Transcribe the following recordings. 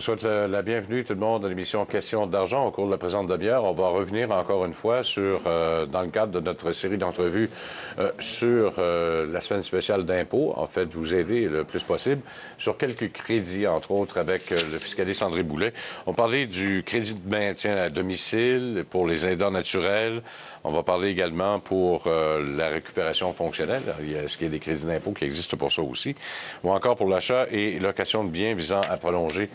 souhaite la bienvenue tout le monde à l'émission Questions d'argent au cours de la présente demi-heure. On va revenir encore une fois sur, dans le cadre de notre série d'entrevues sur la semaine spéciale d'impôt, en fait, vous aider le plus possible sur quelques crédits, entre autres avec le fiscaliste André Boulet. On parlait du crédit de maintien à domicile pour les aidants naturels. On va parler également pour la récupération fonctionnelle. Est-ce qu'il y a des crédits d'impôt qui existent pour ça aussi? Ou encore pour l'achat et location de biens visant à prolonger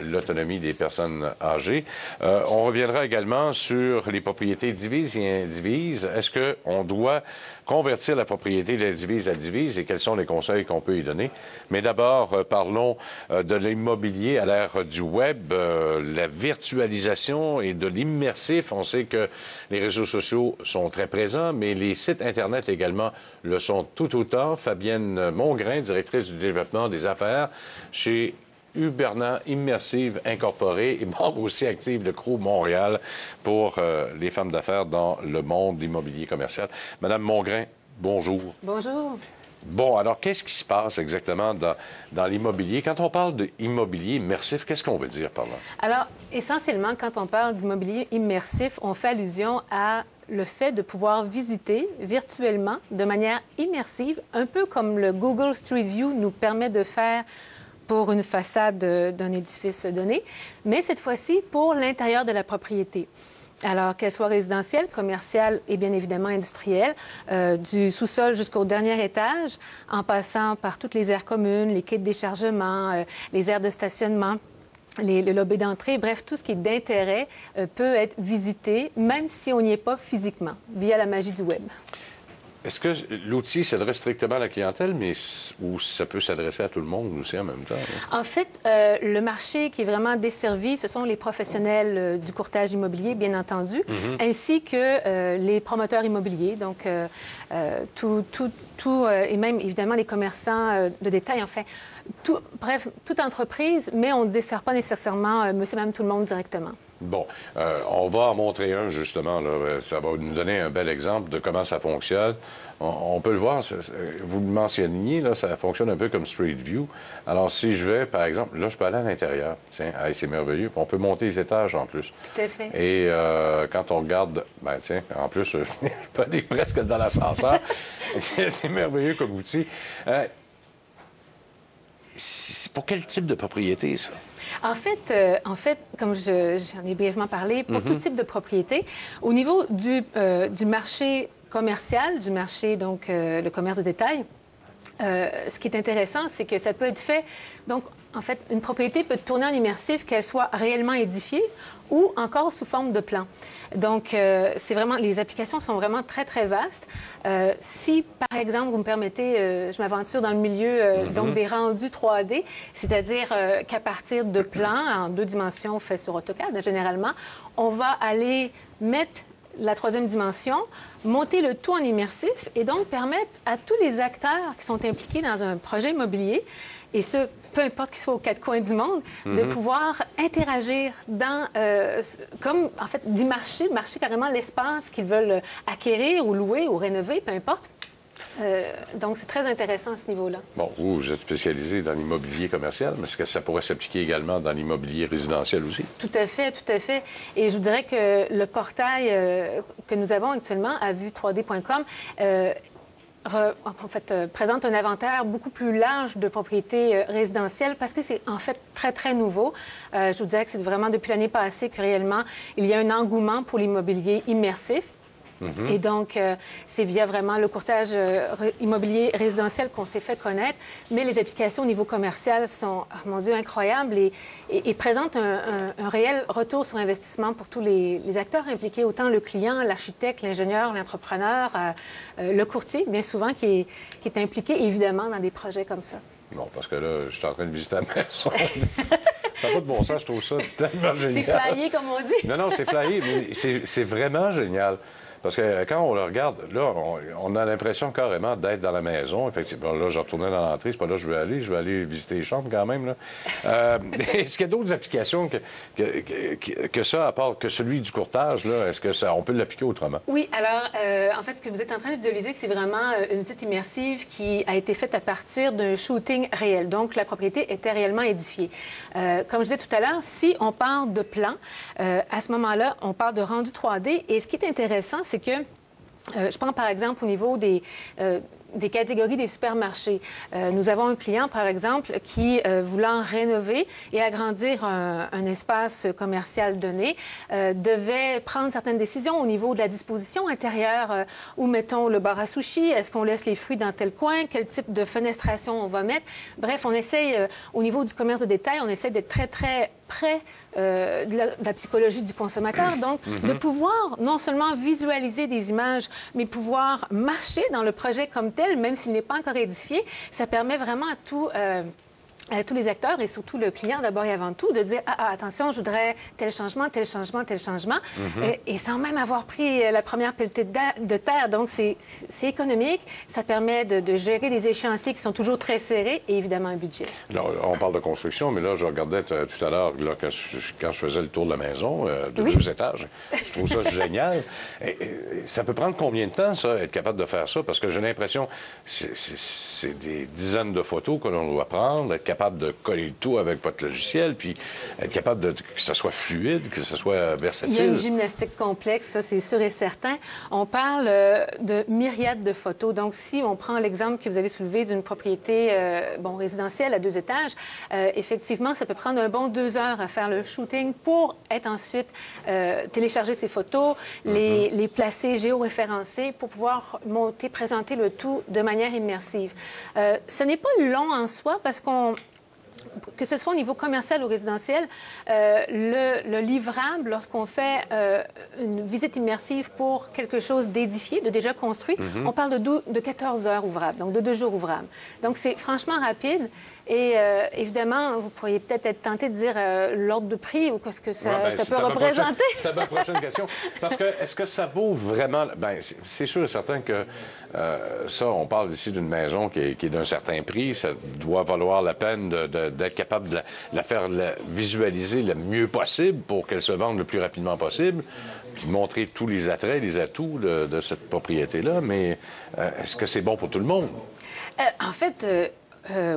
l'autonomie des personnes âgées. On reviendra également sur les propriétés divises et indivises. Est-ce qu'on doit convertir la propriété d'indivise à divise et quels sont les conseils qu'on peut y donner? Mais d'abord, parlons de l'immobilier à l'ère du web, la virtualisation et de l'immersif. On sait que les réseaux sociaux sont très présents, mais les sites Internet également le sont tout autant. Fabienne Mongrain, directrice du développement des affaires chez Uberna Immersive Incorporée et membre aussi active de Crew Montréal pour les femmes d'affaires dans le monde immobilier commercial. Madame Mongrain, bonjour. Bonjour. Bon, alors, qu'est-ce qui se passe exactement dans l'immobilier? Quand on parle d'immobilier immersif, qu'est-ce qu'on veut dire par là? Alors, essentiellement, quand on parle d'immobilier immersif, on fait allusion à le fait de pouvoir visiter virtuellement, de manière immersive, un peu comme le Google Street View nous permet de faire pour une façade d'un édifice donné, mais cette fois-ci pour l'intérieur de la propriété. Alors, qu'elle soit résidentielle, commerciale et bien évidemment industrielle, du sous-sol jusqu'au dernier étage, en passant par toutes les aires communes, les quais de déchargement, les aires de stationnement, le lobby d'entrée, bref, tout ce qui est d'intérêt peut être visité, même si on n'y est pas physiquement, via la magie du web. Est-ce que l'outil s'adresse strictement à la clientèle, mais ou ça peut s'adresser à tout le monde aussi en même temps? Hein? En fait, le marché qui est vraiment desservi, ce sont les professionnels du courtage immobilier, bien entendu, ainsi que les promoteurs immobiliers, donc et même évidemment les commerçants de détail, enfin, bref, toute entreprise, mais on ne dessert pas nécessairement monsieur, madame, tout le monde directement. Bon, on va en montrer un, justement. Là. Ça va nous donner un bel exemple de comment ça fonctionne. On peut le voir, vous le mentionniez, là, ça fonctionne un peu comme Street View. Alors, si je vais, par exemple, là, je peux aller à l'intérieur. Tiens, c'est merveilleux. On peut monter les étages en plus. Tout à fait. Et quand on regarde, ben tiens, en plus, je peux aller presque dans l'ascenseur. C'est merveilleux comme outil. C'est pour quel type de propriété, ça? En fait, comme j'en ai brièvement parlé, pour tout type de propriété, au niveau du marché commercial, du marché, donc, le commerce de détail, ce qui est intéressant, c'est que ça peut être fait, donc, en fait, une propriété peut tourner en immersif, qu'elle soit réellement édifiée ou encore sous forme de plan. Donc, c'est vraiment, les applications sont vraiment très, très vastes. Si, par exemple, vous me permettez, je m'aventure dans le milieu donc des rendus 3D, c'est-à-dire qu'à partir de plans en 2 dimensions faits sur AutoCAD, généralement, on va aller mettre la 3e dimension, monter le tout en immersif et donc permettre à tous les acteurs qui sont impliqués dans un projet immobilier, et ce, peu importe qu'ils soient aux 4 coins du monde, de pouvoir interagir dans, comme, en fait, d'y marcher carrément l'espace qu'ils veulent acquérir ou louer ou rénover, peu importe. Donc, c'est très intéressant à ce niveau-là. Bon, vous êtes spécialisé dans l'immobilier commercial, mais est-ce que ça pourrait s'appliquer également dans l'immobilier résidentiel aussi? Tout à fait, tout à fait. Et je vous dirais que le portail que nous avons actuellement, avue3d.com, en fait, présente un inventaire beaucoup plus large de propriétés résidentielles parce que c'est en fait très, très nouveau. Je vous dirais que c'est vraiment depuis l'année passée que réellement, il y a un engouement pour l'immobilier immersif. Et donc, c'est via vraiment le courtage immobilier résidentiel qu'on s'est fait connaître. Mais les applications au niveau commercial sont, oh, mon Dieu, incroyables et présentent un réel retour sur investissement pour tous les acteurs impliqués, autant le client, l'architecte, l'ingénieur, l'entrepreneur, le courtier, bien souvent, qui est impliqué, évidemment, dans des projets comme ça. Bon, parce que là, je suis en train de visiter la maison. Ça n'a pas de bon sens, je trouve ça tellement génial. C'est flyé, comme on dit. Non, c'est flyé, mais c'est vraiment génial. Parce que quand on le regarde, là, on a l'impression carrément d'être dans la maison. Effectivement, là, je retournais dans l'entrée, c'est pas là que je vais aller visiter les chambres quand même. Est-ce qu'il y a d'autres applications que ça, à part que celui du courtage, là, est-ce que ça, on peut l'appliquer autrement? Oui, alors, en fait, ce que vous êtes en train de visualiser, c'est vraiment une visite immersive qui a été faite à partir d'un shooting réel. Donc, la propriété était réellement édifiée. Comme je disais tout à l'heure, si on part de plan, à ce moment-là, on part de rendu 3D. Et ce qui est intéressant, c'est que je prends par exemple au niveau des catégories des supermarchés. Nous avons un client, par exemple, qui, voulant rénover et agrandir un espace commercial donné, devait prendre certaines décisions au niveau de la disposition intérieure. Où mettons le bar à sushi? Est-ce qu'on laisse les fruits dans tel coin? Quel type de fenestration on va mettre? Bref, on essaye, au niveau du commerce de détail, on essaie d'être très, très près de la psychologie du consommateur. Donc, de pouvoir non seulement visualiser des images, mais pouvoir marcher dans le projet comme tel, même s'il n'est pas encore édifié, ça permet vraiment à tous les acteurs et surtout le client d'abord et avant tout de dire attention, je voudrais tel changement, tel changement, tel changement, et sans même avoir pris la première pelletée de terre. Donc, c'est économique. Ça permet de gérer des échéanciers qui sont toujours très serrés et évidemment un budget. Là, on parle de construction, mais là, je regardais tout à l'heure, quand je faisais le tour de la maison, de 2 étages. Je trouve ça génial. Ça peut prendre combien de temps, ça, être capable de faire ça? Parce que j'ai l'impression c'est des dizaines de photos que l'on doit prendre, être capable de coller le tout avec votre logiciel, puis être capable que ça soit fluide, que ça soit versatile. Il y a une gymnastique complexe, ça, c'est sûr et certain. On parle de myriades de photos. Donc, si on prend l'exemple que vous avez soulevé d'une propriété résidentielle à 2 étages, effectivement, ça peut prendre un bon 2 heures à faire le shooting pour être ensuite télécharger ces photos, les placer géoréférencées pour pouvoir monter, présenter le tout de manière immersive. Ce n'est pas long en soi parce que ce soit au niveau commercial ou résidentiel, le livrable, lorsqu'on fait une visite immersive pour quelque chose d'édifié, de déjà construit, on parle de 14 heures ouvrables, donc de 2 jours ouvrables. Donc, c'est franchement rapide. Et évidemment, vous pourriez peut-être être tenté de dire l'ordre de prix ou qu'est-ce que ça peut représenter. C'est ma prochaine question. Parce que est-ce que ça vaut vraiment... Bien, c'est sûr et certain que ça, on parle ici d'une maison qui est d'un certain prix. Ça doit valoir la peine d'être capable de la faire visualiser le mieux possible pour qu'elle se vende le plus rapidement possible, puis montrer tous les attraits, les atouts de cette propriété-là. Mais est-ce que c'est bon pour tout le monde? En fait...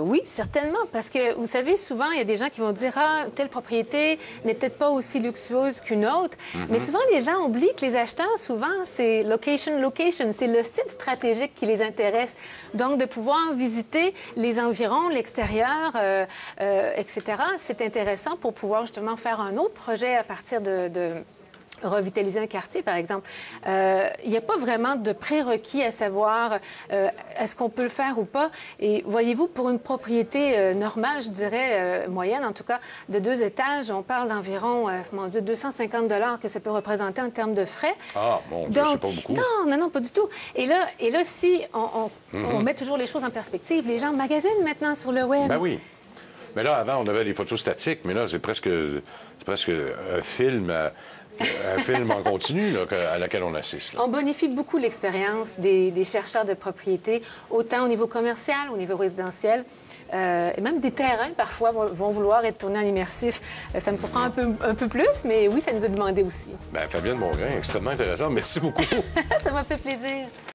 oui, certainement, parce que, vous savez, souvent, il y a des gens qui vont dire « Ah, telle propriété n'est peut-être pas aussi luxueuse qu'une autre. Mais souvent, les gens oublient que les acheteurs, souvent, c'est location, c'est le site stratégique qui les intéresse. Donc, de pouvoir visiter les environs, l'extérieur, etc., c'est intéressant pour pouvoir justement faire un autre projet à partir de revitaliser un quartier, par exemple. Il n'y a pas vraiment de prérequis à savoir est-ce qu'on peut le faire ou pas. Et voyez-vous, pour une propriété normale, je dirais moyenne en tout cas, de 2 étages, on parle d'environ, mon Dieu, 250 $ que ça peut représenter en termes de frais. Ah, bon, donc, c'est pas beaucoup. Non, pas du tout. Et là si on met toujours les choses en perspective, les gens magasinent maintenant sur le web. Ben oui. Mais là, avant, on avait des photos statiques, mais là, c'est presque un film... Un film en continu là, à laquelle on assiste. Là. On bonifie beaucoup l'expérience des chercheurs de propriété, autant au niveau commercial, au niveau résidentiel. Et même des terrains, parfois, vont vouloir être tournés en immersif. Ça me surprend un peu plus, mais oui, ça nous a demandé aussi. Bien, Fabienne Mongrain, extrêmement intéressant. Merci beaucoup. Ça m'a fait plaisir.